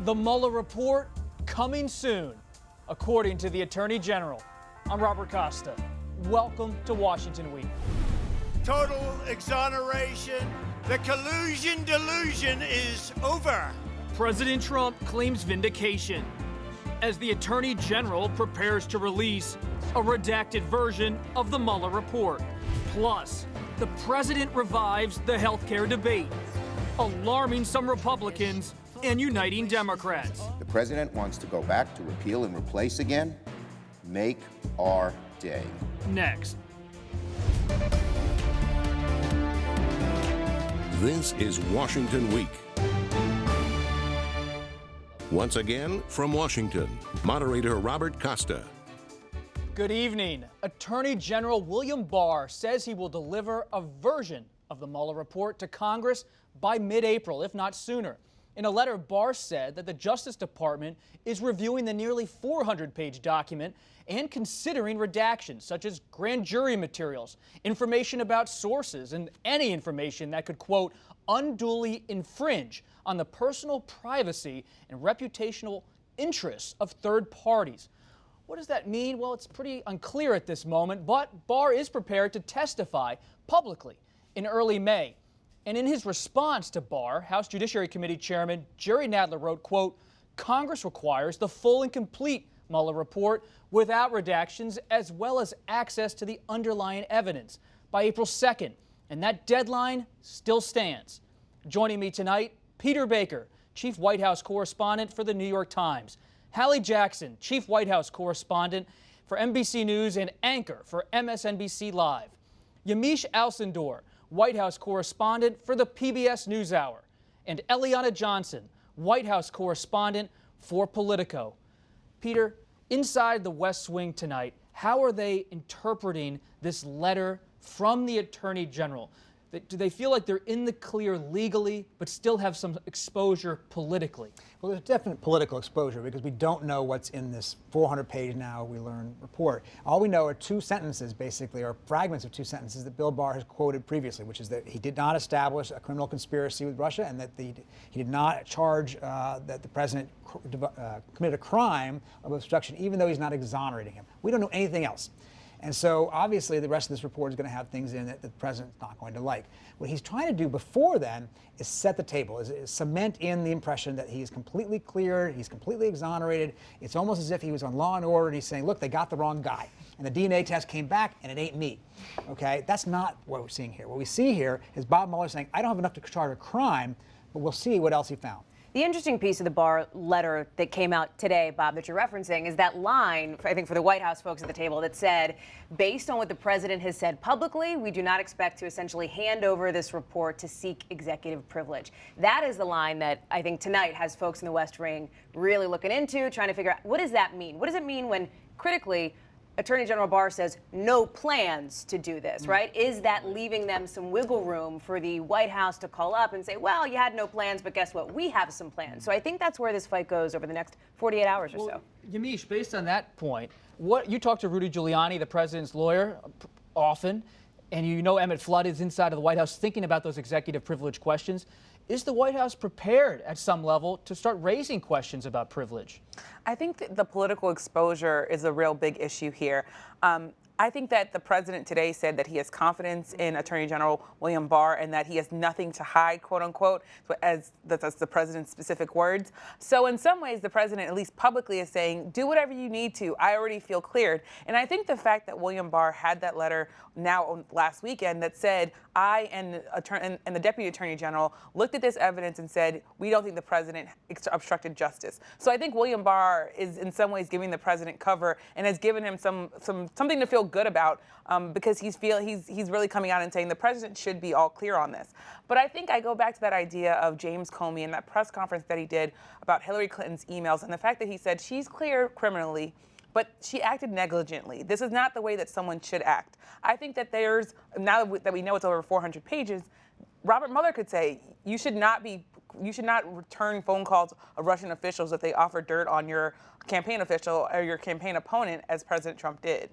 The Mueller report coming soon, according to the Attorney General. I'm Robert Costa. Welcome to Washington Week. Total exoneration. The collusion delusion is over. President Trump claims vindication as the Attorney General prepares to release a redacted version of the Mueller report. Plus, the president revives the healthcare debate, alarming some Republicans and uniting Democrats. The president wants to go back to repeal and replace again. Make our day. Next. This is Washington Week. Once again, from Washington, moderator Robert Costa. Good evening. Attorney General William Barr says he will deliver a version of the Mueller report to Congress by mid-April, if not sooner. In a letter, Barr said that the Justice Department is reviewing the nearly 400-page document and considering redactions such as grand jury materials, information about sources, and any information that could, quote, unduly infringe on the personal privacy and reputational interests of third parties. What does that mean? Well, it's pretty unclear at this moment, but Barr is prepared to testify publicly in early May. And in his response to Barr, House Judiciary Committee Chairman Jerry Nadler wrote, quote, Congress requires the full and complete Mueller report without redactions as well as access to the underlying evidence by April 2nd. And that deadline still stands. Joining me tonight, Peter Baker, Chief White House Correspondent for the New York Times. Hallie Jackson, Chief White House Correspondent for NBC News and anchor for MSNBC Live. Yamiche Alcindor, White House Correspondent for the PBS NewsHour. And Eliana Johnson, White House Correspondent for Politico. Peter, inside the West Wing tonight, how are they interpreting this letter from the Attorney General? Do they feel like they're in the clear legally, but still have some exposure politically? Well, there's definite political exposure because we don't know what's in this 400-page now we learn report. All we know are two sentences, basically, or fragments of two sentences that Bill Barr has quoted previously, which is that he did not establish a criminal conspiracy with Russia and that he did not charge that the president committed a crime of obstruction, even though he's not exonerating him. We don't know anything else. And so, obviously, the rest of this report is going to have things in it that the president's not going to like. What he's trying to do before then is set the table, is cement in the impression that he's completely cleared, he's completely exonerated. It's almost as if he was on Law and Order and he's saying, look, they got the wrong guy. And the DNA test came back and it ain't me. Okay? That's not what we're seeing here. What we see here is Bob Mueller saying, I don't have enough to charge a crime, but we'll see what else he found. The interesting piece of the Barr letter that came out today, Bob, that you're referencing, is that line, I think, for the White House folks at the table that said, based on what the president has said publicly, we do not expect to essentially hand over this report to seek executive privilege. That is the line that I think tonight has folks in the West Wing really looking into, trying to figure out, what does that mean? What does it mean when, critically, Attorney General Barr says no plans to do this, right? Is that leaving them some wiggle room for the White House to call up and say, well, you had no plans, but guess what? We have some plans. So I think that's where this fight goes over the next 48 hours or so. Yamiche, based on that point, you talk to Rudy Giuliani, the president's lawyer, often, and you know Emmett Flood is inside of the White House thinking about those executive privilege questions. Is the White House prepared at some level to start raising questions about privilege? I think that the political exposure is a real big issue here. I think that the president today said that he has confidence in Attorney General William Barr and that he has nothing to hide, quote unquote, that's the president's specific words. So in some ways, the president, at least publicly, is saying, do whatever you need to. I already feel cleared. And I think the fact that William Barr had that letter now last weekend that said, I and the Deputy Attorney General looked at this evidence and said, we don't think the president obstructed justice. So I think William Barr is in some ways giving the president cover and has given him something to feel good about because he's really coming out and saying the president should be all clear on this. But I think I go back to that idea of James Comey and that press conference that he did about Hillary Clinton's emails and the fact that he said she's clear criminally, but she acted negligently. This is not the way that someone should act. I think that now that we know it's over 400 pages, Robert Mueller could say you should not return phone calls of Russian officials if they offer dirt on your campaign official or your campaign opponent, as President Trump did.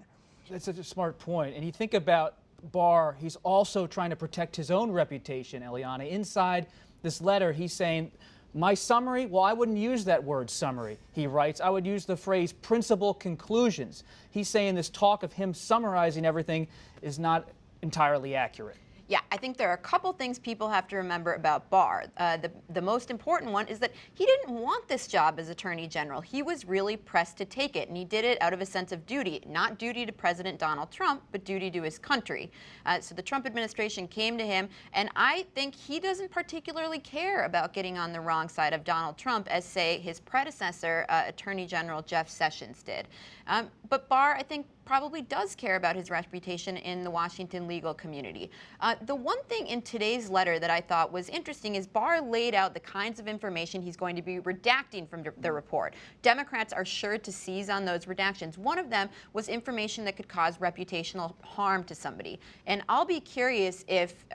That's such a smart point. And you think about Barr, he's also trying to protect his own reputation, Eliana. Inside this letter, he's saying My summary, well, I wouldn't use that word summary, he writes. I would use the phrase principal conclusions. He's saying this talk of him summarizing everything is not entirely accurate. Yeah, I think there are a couple things people have to remember about Barr. The most important one is that he didn't want this job as Attorney General. He was really pressed to take it, and he did it out of a sense of duty, not duty to President Donald Trump, but duty to his country. So the Trump administration came to him, and I think he doesn't particularly care about getting on the wrong side of Donald Trump, as, say, his predecessor, Attorney General Jeff Sessions did. But Barr, I think, probably does care about his reputation in the Washington legal community. The one thing in today's letter that I thought was interesting is Barr laid out the kinds of information he's going to be redacting from the report. Democrats are sure to seize on those redactions. One of them was information that could cause reputational harm to somebody. And I'll be curious if,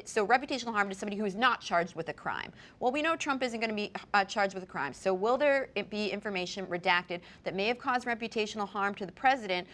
so reputational harm to somebody who is not charged with a crime. Well, we know Trump isn't going to be charged with a crime. So will there be information redacted that may have caused reputational harm to the president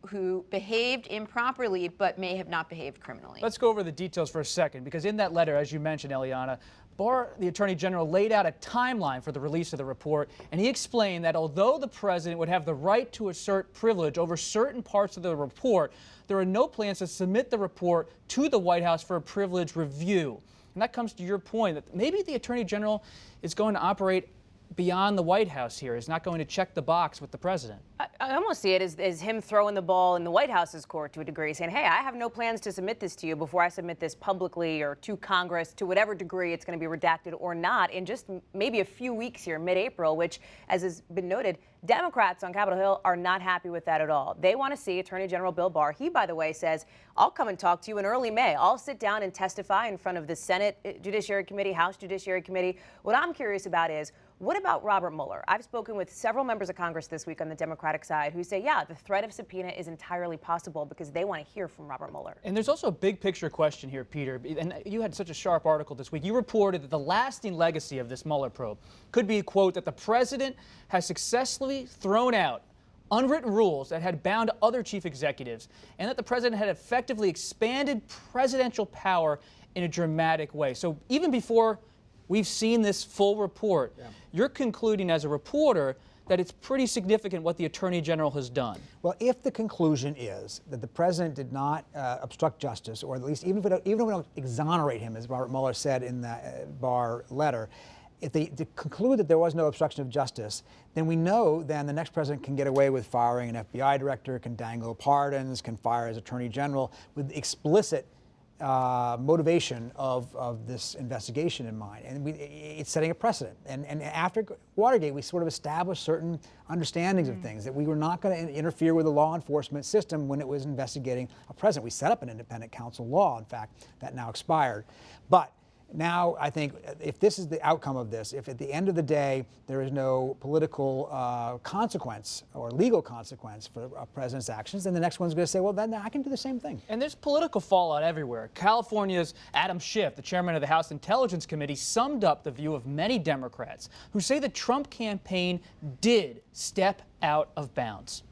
who behaved improperly but may have not behaved criminally? Let's go over the details for a second, because in that letter, as you mentioned, Eliana, Barr, the Attorney General, laid out a timeline for the release of the report, and he explained that although the president would have the right to assert privilege over certain parts of the report, there are no plans to submit the report to the White House for a privilege review. And that comes to your point that maybe the Attorney General is going to operate beyond the White House here, is not going to check the box with the president. I almost see it as him throwing the ball in the White House's court to a degree, saying, hey, I have no plans to submit this to you before I submit this publicly or to Congress, to whatever degree it's going to be redacted or not, in just maybe a few weeks here, mid-April, which, as has been noted, Democrats on Capitol Hill are not happy with that at all. They want to see Attorney General Bill Barr. He, by the way, says, I'll come and talk to you in early May. I'll sit down and testify in front of the Senate Judiciary Committee, House Judiciary Committee. What I'm curious about is, what about Robert Mueller? I've spoken with several members of Congress this week on the Democratic side who say, yeah, the threat of subpoena is entirely possible because they want to hear from Robert Mueller. And there's also a big picture question here, Peter. And you had such a sharp article this week. You reported that the lasting legacy of this Mueller probe could be, quote, that the president has successfully thrown out unwritten rules that had bound other chief executives, and that the president had effectively expanded presidential power in a dramatic way. So even before we've seen this full report, you're concluding as a reporter that it's pretty significant what the Attorney General has done. Well, if the conclusion is that the president did not obstruct justice, or at least even if we don't exonerate him, as Robert Mueller said in the Barr letter, if they conclude that there was no obstruction of justice, then we know then the next president can get away with firing an FBI director, can dangle pardons, can fire his Attorney General with explicit motivation of this investigation in mind. And it's setting a precedent. And after Watergate, we sort of established certain understandings of things, that we were not going to interfere with the law enforcement system when it was investigating a president. We set up an independent counsel law, in fact, that now expired. But now, I think if this is the outcome of this, if at the end of the day there is no political consequence or legal consequence for a president's actions, then the next one's going to say, well, then I can do the same thing. And there's political fallout everywhere. California's Adam Schiff, the chairman of the House Intelligence Committee, summed up the view of many Democrats who say the Trump campaign did step out of bounds.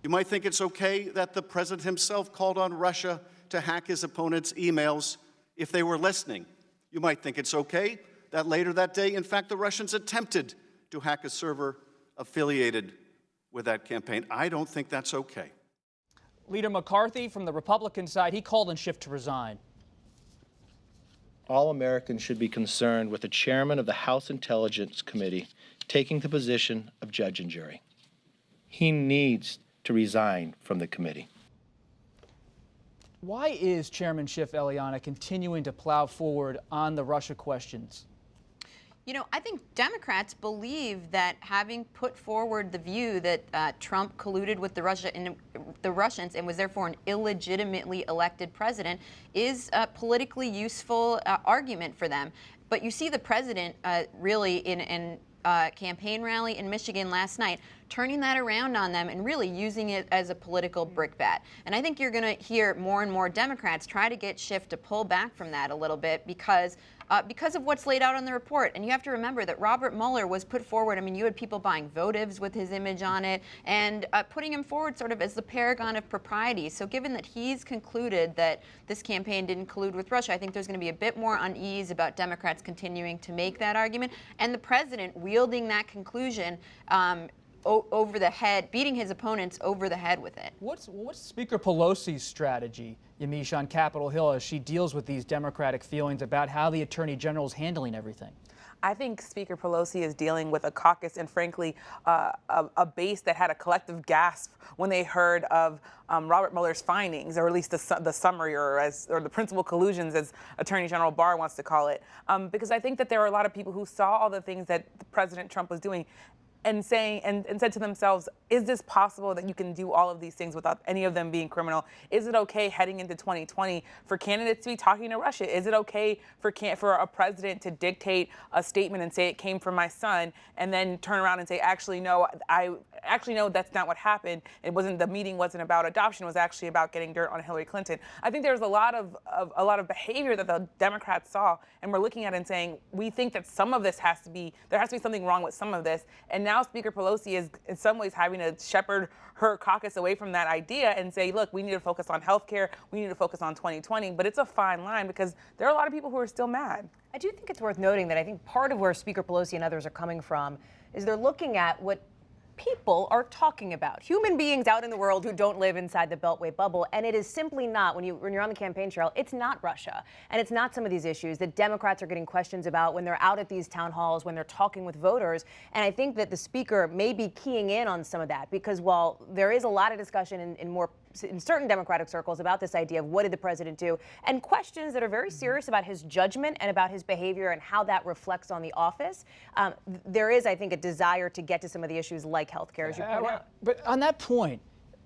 You might think it's okay that the president himself called on Russia to hack his opponent's emails if they were listening. You might think it's okay that later that day, in fact, the Russians attempted to hack a server affiliated with that campaign. I don't think that's okay. Leader McCarthy from the Republican side, he called on Schiff to resign. All Americans should be concerned with the chairman of the House Intelligence Committee taking the position of judge and jury. He needs to resign from the committee. Why is Chairman Schiff, Eliana, continuing to plow forward on the Russia questions? You know, I think Democrats believe that having put forward the view that Trump colluded with the Russians and was therefore an illegitimately elected president is a politically useful argument for them. But you see the president really in a campaign rally in Michigan last night turning that around on them and really using it as a political brickbat. And I think you're going to hear more and more Democrats try to get Schiff to pull back from that a little bit because of what's laid out on the report. And you have to remember that Robert Mueller was put forward. I mean, you had people buying votives with his image on it and putting him forward sort of as the paragon of propriety. So given that he's concluded that this campaign didn't collude with Russia, I think there's going to be a bit more unease about Democrats continuing to make that argument. And the president wielding that conclusion over the head, beating his opponents over the head with it. What's Speaker Pelosi's strategy, Yamiche, on Capitol Hill as she deals with these Democratic feelings about how the Attorney General is handling everything? I think Speaker Pelosi is dealing with a caucus and, frankly, a base that had a collective gasp when they heard of Robert Mueller's findings, or at least the summary, or the principal collusions, as Attorney General Barr wants to call it. Because I think that there are a lot of people who saw all the things that President Trump was doing and saying and said to themselves, is this possible that you can do all of these things without any of them being criminal? Is it okay heading into 2020 for candidates to be talking to Russia? Is it okay for a president to dictate a statement and say it came from my son and then turn around and say, actually, no, that's not what happened. The meeting wasn't about adoption. It was actually about getting dirt on Hillary Clinton. I think there's a lot of behavior that the Democrats saw, and we're looking at it and saying, we think that some of this there has to be something wrong with some of this. And now Speaker Pelosi is in some ways having to shepherd her caucus away from that idea and say, look, we need to focus on health care. We need to focus on 2020. But it's a fine line because there are a lot of people who are still mad. I do think it's worth noting that I think part of where Speaker Pelosi and others are coming from is they're looking at what people are talking about, human beings out in the world who don't live inside the Beltway bubble. And it is simply not, when you're on the campaign trail, it's not Russia. And it's not some of these issues that Democrats are getting questions about when they're out at these town halls, when they're talking with voters. And I think that the speaker may be keying in on some of that, because while there is a lot of discussion in certain Democratic circles about this idea of what did the president do, and questions that are very serious about his judgment and about his behavior and how that reflects on the office, there is, I think, a desire to get to some of the issues like healthcare, as you point out. But on that point,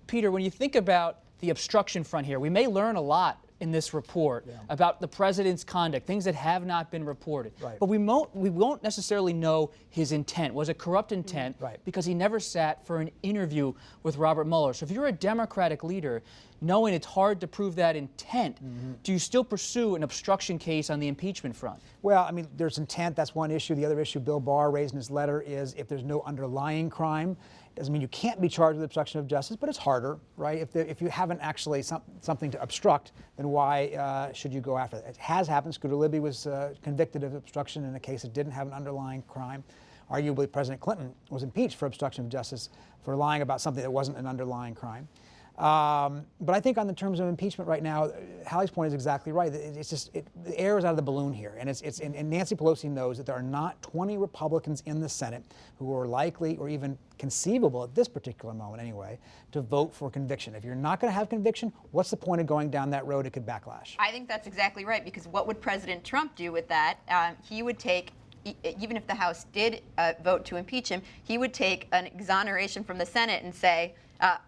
Peter, when you think about the obstruction front here, we may learn a lot in this report about the president's conduct, things that have not been reported. Right. But we won't necessarily know his intent. Was it corrupt intent? Right. Because he never sat for an interview with Robert Mueller. So if you're a Democratic leader, knowing it's hard to prove that intent, do you still pursue an obstruction case on the impeachment front? Well, I mean, there's intent. That's one issue. The other issue Bill Barr raised in his letter is if there's no underlying crime, doesn't mean you can't be charged with obstruction of justice, but it's harder, right? If you haven't actually something to obstruct, then why should you go after it? It has happened. Scooter Libby was convicted of obstruction in a case that didn't have an underlying crime. Arguably, President Clinton was impeached for obstruction of justice for lying about something that wasn't an underlying crime. But I think on the terms of impeachment right now, Hallie's point is exactly right. It's just the air is out of the balloon here, and and Nancy Pelosi knows that there are not 20 Republicans in the Senate who are likely or even conceivable at this particular moment anyway to vote for conviction. If you're not going to have conviction, what's the point of going down that road? It could backlash. I think that's exactly right, because what would President Trump do with that? He would take, even if the House did vote to impeach him, he would take an exoneration from the Senate and say,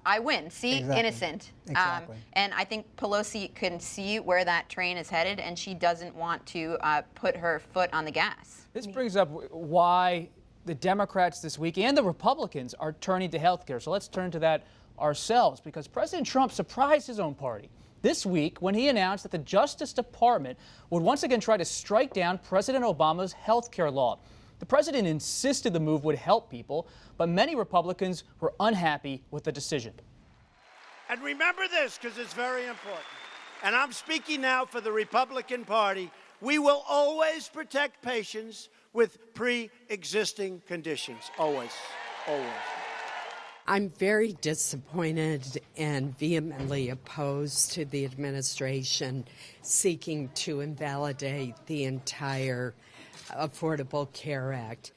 I win. See, Exactly. innocent. Exactly. And I think Pelosi can see where that train is headed, and she doesn't want to put her foot on the gas. This brings up why the Democrats this week and the Republicans are turning to health care. So let's turn to that ourselves, because President Trump surprised his own party this week when he announced that the Justice Department would once again try to strike down President Obama's health care law. The president insisted the move would help people, but many Republicans were unhappy with the decision. And remember this, because it's very important. And I'm speaking now for the Republican Party. We will always protect patients with pre-existing conditions. Always. Always. I'm very disappointed and vehemently opposed to the administration seeking to invalidate the entire Affordable Care Act.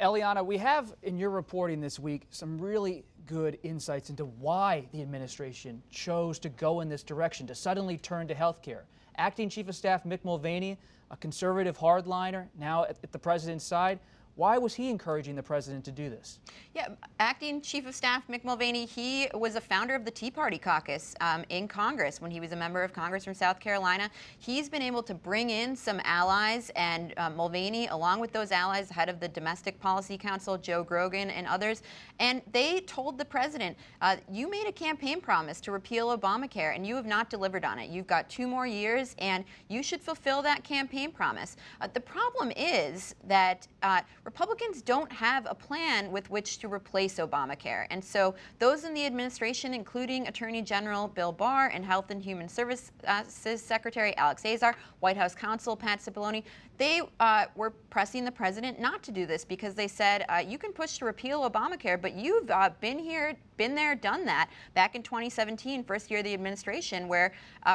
Eliana, we have in your reporting this week some really good insights into why the administration chose to go in this direction, to suddenly turn to health care. Acting Chief of Staff Mick Mulvaney, a conservative hardliner, now at the president's side. Why was he encouraging the president to do this? Yeah, acting Chief of Staff Mick Mulvaney, he was a founder of the Tea Party caucus in Congress when he was a member of Congress from South Carolina. He's been able to bring in some allies, and Mulvaney, along with those allies, head of the Domestic Policy Council, Joe Grogan, and others, and they told the president, you made a campaign promise to repeal Obamacare, and you have not delivered on it. You've got 2 more years, and you should fulfill that campaign promise. The problem is that Republicans don't have a plan with which to replace Obamacare. And so those in the administration, including Attorney General Bill Barr and Health and Human Services Secretary Alex Azar, White House counsel Pat Cipollone, they were pressing the president not to do this because they said, you can push to repeal Obamacare, but you've been there, done that back in 2017, first year of the administration, where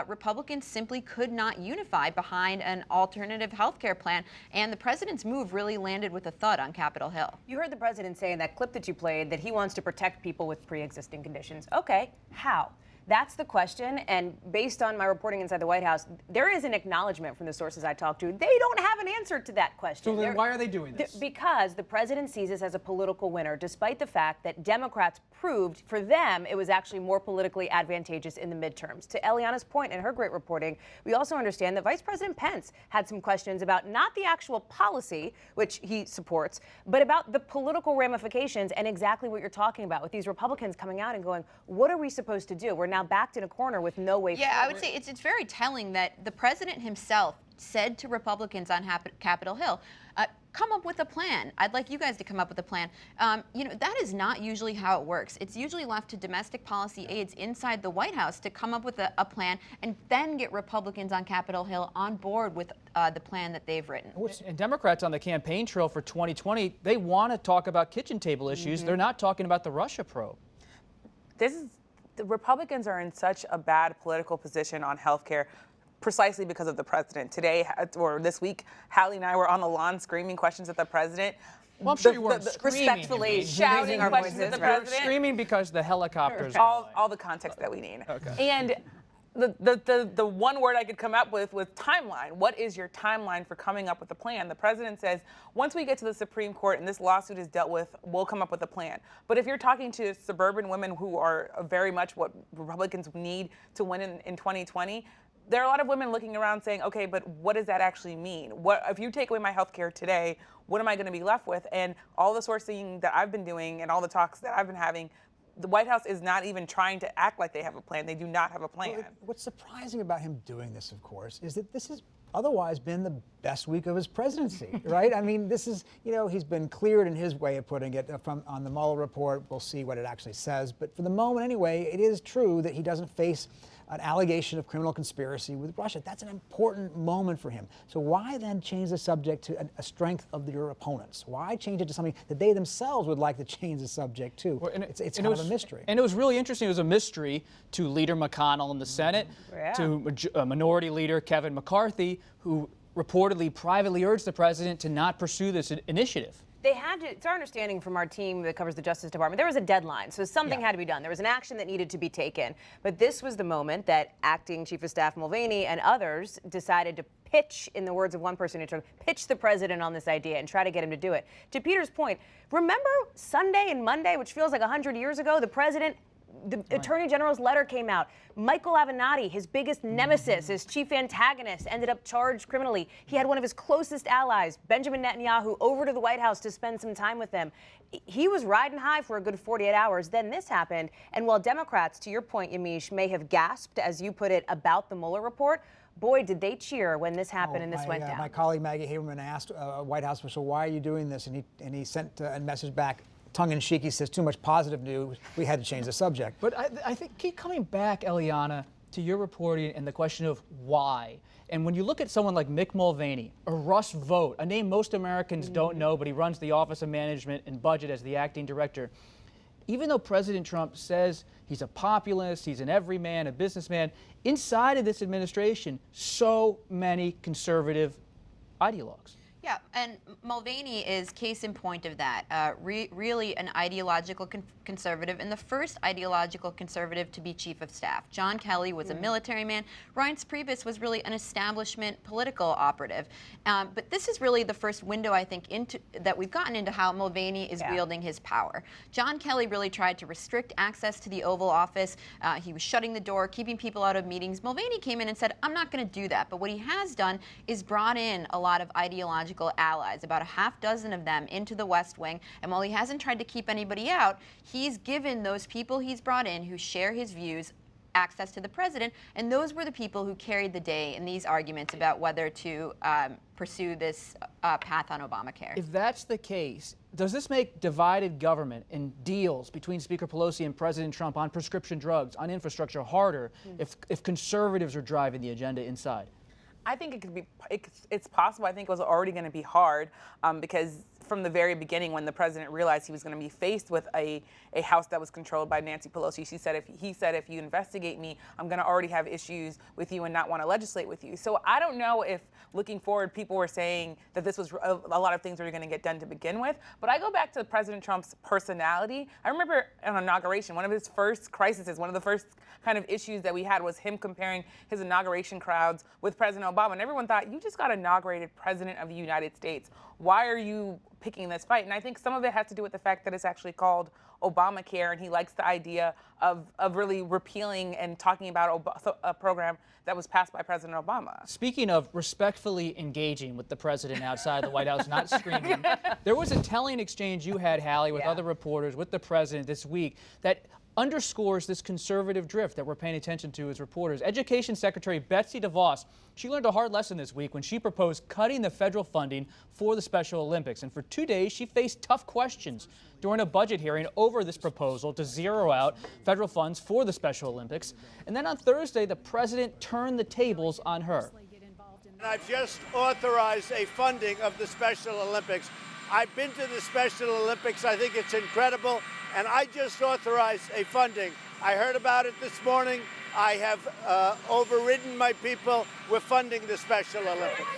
Republicans simply could not unify behind an alternative health care plan. And the president's move really landed with a thud on Capitol Hill. You heard the president say in that clip that you played that he wants to protect people with pre-existing conditions. Okay, how? That's the question, and based on my reporting inside the White House, there is an acknowledgement from the sources I talked to. They don't have an answer to that question. So then why are they doing this? Because the president sees this as a political winner, despite the fact that Democrats proved for them it was actually more politically advantageous in the midterms. To Eliana's point in her great reporting, we also understand that Vice President Pence had some questions about not the actual policy, which he supports, but about the political ramifications and exactly what you're talking about with these Republicans coming out and going, what are we supposed to do? We're now backed in a corner with no way forward. Yeah, I would say it's very telling that the president himself said to Republicans on Capitol Hill, come up with a plan. I'd like you guys to come up with a plan. That is not usually how it works. It's usually left to domestic policy aides inside the White House to come up with a plan and then get Republicans on Capitol Hill on board with the plan that they've written. And Democrats on the campaign trail for 2020, they want to talk about kitchen table issues. They're not talking about the Russia probe. The Republicans are in such a bad political position on health care precisely because of the president. Today, or this week, Hallie and I were on the lawn screaming questions at the president. Well, I'm sure you weren't screaming. Respectfully shouting our questions at the president. Screaming because the helicopters. All the context that we need. Okay. And the one word I could come up with was timeline. What is your timeline for coming up with a plan? The president says, once we get to the Supreme Court and this lawsuit is dealt with, we'll come up with a plan. But if you're talking to suburban women who are very much what Republicans need to win in 2020, there are a lot of women looking around saying, okay, but what does that actually mean? What if you take away my health care today, what am I going to be left with? And all the sourcing that I've been doing and all the talks that I've been having, the White House is not even trying to act like they have a plan. They do not have a plan. Well, what's surprising about him doing this, of course, is that this has otherwise been the best week of his presidency, right? I mean, this is, he's been cleared in his way of putting it on the Mueller report. We'll see what it actually says. But for the moment, anyway, it is true that he doesn't face an allegation of criminal conspiracy with Russia. That's an important moment for him. So why then change the subject to a strength of your opponents? Why change it to something that they themselves would like to change the subject to? Well, it's kind of a mystery. And it was really interesting. It was a mystery to Leader McConnell in the Senate, to Minority Leader Kevin McCarthy, who reportedly privately urged the president to not pursue this initiative. They had to, it's our understanding from our team that covers the Justice Department, there was a deadline, so something had to be done. There was an action that needed to be taken. But this was the moment that acting Chief of Staff Mulvaney and others decided to pitch, in the words of one person, pitch the president on this idea and try to get him to do it. To Peter's point, remember Sunday and Monday, which feels like 100 years ago, the Attorney General's letter came out. Michael Avenatti, his biggest nemesis, his chief antagonist, ended up charged criminally. He had one of his closest allies, Benjamin Netanyahu, over to the White House to spend some time with them. He was riding high for a good 48 hours. Then this happened. And while Democrats, to your point, Yamiche, may have gasped, as you put it, about the Mueller report, boy, did they cheer when this happened and this went down. My colleague Maggie Haberman asked a White House official, why are you doing this? And he sent a message back, tongue-in-cheek. He says, too much positive news. We had to change the subject. But I think keep coming back, Eliana, to your reporting and the question of why. And when you look at someone like Mick Mulvaney or Russ Vought, a name most Americans don't know, but he runs the Office of Management and Budget as the acting director, even though President Trump says he's a populist, he's an everyman, a businessman, inside of this administration, so many conservative ideologues. Yeah, and Mulvaney is case in point of that. Really an ideological conservative, and the first ideological conservative to be chief of staff. John Kelly was a military man. Reince Priebus was really an establishment political operative. But this is really the first window, I think, that we've gotten into how Mulvaney is wielding his power. John Kelly really tried to restrict access to the Oval Office. He was shutting the door, keeping people out of meetings. Mulvaney came in and said, I'm not going to do that. But what he has done is brought in a lot of ideological allies, about a half dozen of them, into the West Wing. And while he hasn't tried to keep anybody out, he's given those people he's brought in who share his views access to the president, and those were the people who carried the day in these arguments about whether to pursue this path on Obamacare. If that's the case, does this make divided government and deals between Speaker Pelosi and President Trump on prescription drugs, on infrastructure, harder if conservatives are driving the agenda inside? I think it could be, it's possible. I think it was already going to be hard because from the very beginning, when the president realized he was going to be faced with a House that was controlled by Nancy Pelosi, he said, if you investigate me, I'm going to already have issues with you and not want to legislate with you. So I don't know if looking forward, people were saying that this was a lot of things were going to get done to begin with. But I go back to President Trump's personality. I remember on inauguration, one of his first crises, one of the first kind of issues that we had was him comparing his inauguration crowds with President Obama. And everyone thought, you just got inaugurated President of the United States. Why are you picking this fight? And I think some of it has to do with the fact that it's actually called Obamacare, and he likes the idea of really repealing and talking about a program that was passed by President Obama. Speaking of respectfully engaging with the president outside the White House, not screaming, there was a telling exchange you had, Hallie, with other reporters, with the president this week that underscores this conservative drift that we're paying attention to as reporters. Education Secretary Betsy DeVos, she learned a hard lesson this week when she proposed cutting the federal funding for the Special Olympics. And for 2 days, she faced tough questions during a budget hearing over this proposal to zero out federal funds for the Special Olympics. And then on Thursday, the president turned the tables on her. And I've just authorized a funding of the Special Olympics. I've been to the Special Olympics. I think it's incredible. And I just authorized a funding. I heard about it this morning. I have overridden my people. We're funding the Special Olympics.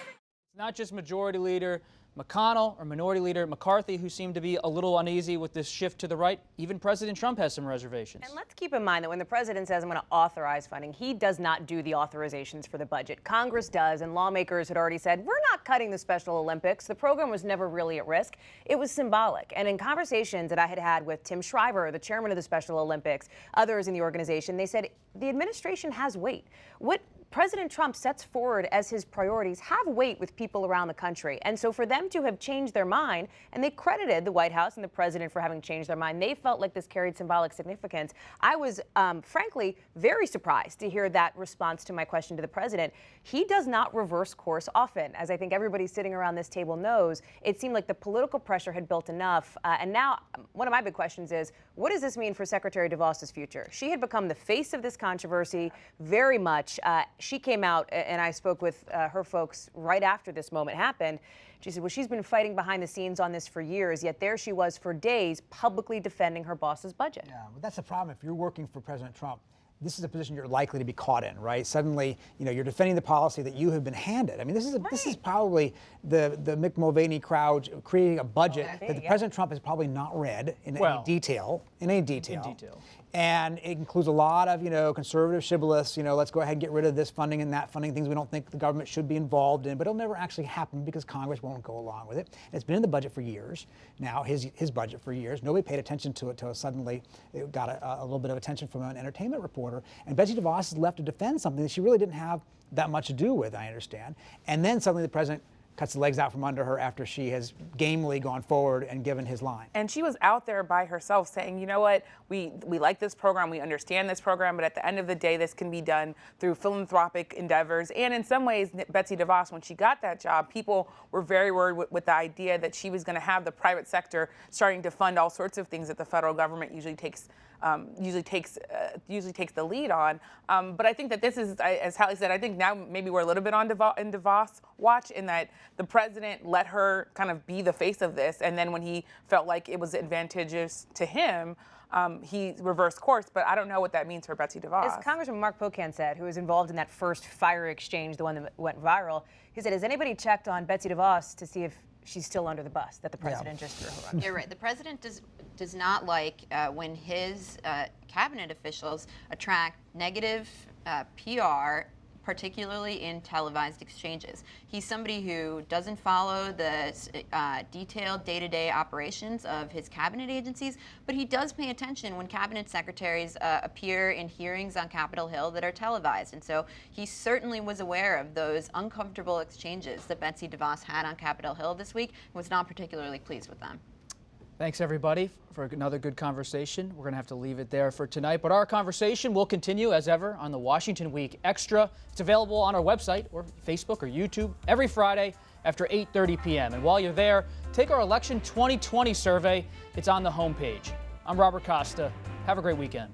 It's not just Majority Leader McConnell or Minority Leader McCarthy who seem to be a little uneasy with this shift to the right. Even President Trump has some reservations. And let's keep in mind that when the president says, I'm going to authorize funding, he does not do the authorizations for the budget. Congress does, and lawmakers had already said, we're not cutting the Special Olympics. The program was never really at risk. It was symbolic. And in conversations that I had with Tim Shriver, the chairman of the Special Olympics, others in the organization, they said the administration has weight. What President Trump sets forward as his priorities have weight with people around the country. And so for them to have changed their mind, and they credited the White House and the president for having changed their mind, they felt like this carried symbolic significance. I was, frankly, very surprised to hear that response to my question to the president. He does not reverse course often. As I think everybody sitting around this table knows, it seemed like the political pressure had built enough. And now one of my big questions is, what does this mean for Secretary DeVos's future? She had become the face of this controversy very much. She came out, and I spoke with her folks right after this moment happened. She said, well, she's been fighting behind the scenes on this for years, yet there she was for days publicly defending her boss's budget. Yeah, but that's the problem. If you're working for President Trump, this is a position you're likely to be caught in, right? Suddenly, you're defending the policy that you have been handed. I mean, this is probably the Mick Mulvaney crowd creating a budget that the President Trump has probably not read in any detail. And it includes a lot of, conservative shibboleths, let's go ahead and get rid of this funding and that funding, things we don't think the government should be involved in, but it'll never actually happen because Congress won't go along with it. And it's been in the budget for years now, his budget for years. Nobody paid attention to it until suddenly it got a little bit of attention from an entertainment reporter. And Betsy DeVos is left to defend something that she really didn't have that much to do with, I understand. And then suddenly the president cuts the legs out from under her after she has gamely gone forward and given his line. And she was out there by herself saying, you know what, we like this program, we understand this program, but at the end of the day, this can be done through philanthropic endeavors. And in some ways, Betsy DeVos, when she got that job, people were very worried with the idea that she was going to have the private sector starting to fund all sorts of things that the federal government usually takes usually takes the lead on. But I think that this is, as Hallie said, I think now maybe we're a little bit on DeVos watch in that the president let her kind of be the face of this, and then when he felt like it was advantageous to him, he reversed course. But I don't know what that means for Betsy DeVos. As Congressman Mark Pocan said, who was involved in that first fire exchange, the one that went viral, he said, has anybody checked on Betsy DeVos to see if she's still under the bus that the president just threw her under? You're right. The president does not like when his cabinet officials attract negative PR, particularly in televised exchanges. He's somebody who doesn't follow the detailed day-to-day operations of his cabinet agencies, but he does pay attention when cabinet secretaries appear in hearings on Capitol Hill that are televised. And so he certainly was aware of those uncomfortable exchanges that Betsy DeVos had on Capitol Hill this week and was not particularly pleased with them. Thanks, everybody, for another good conversation. We're going to have to leave it there for tonight, but our conversation will continue as ever on the Washington Week Extra. It's available on our website or Facebook or YouTube every Friday after 8:30 p.m. And while you're there, take our Election 2020 survey. It's on the homepage. I'm Robert Costa. Have a great weekend.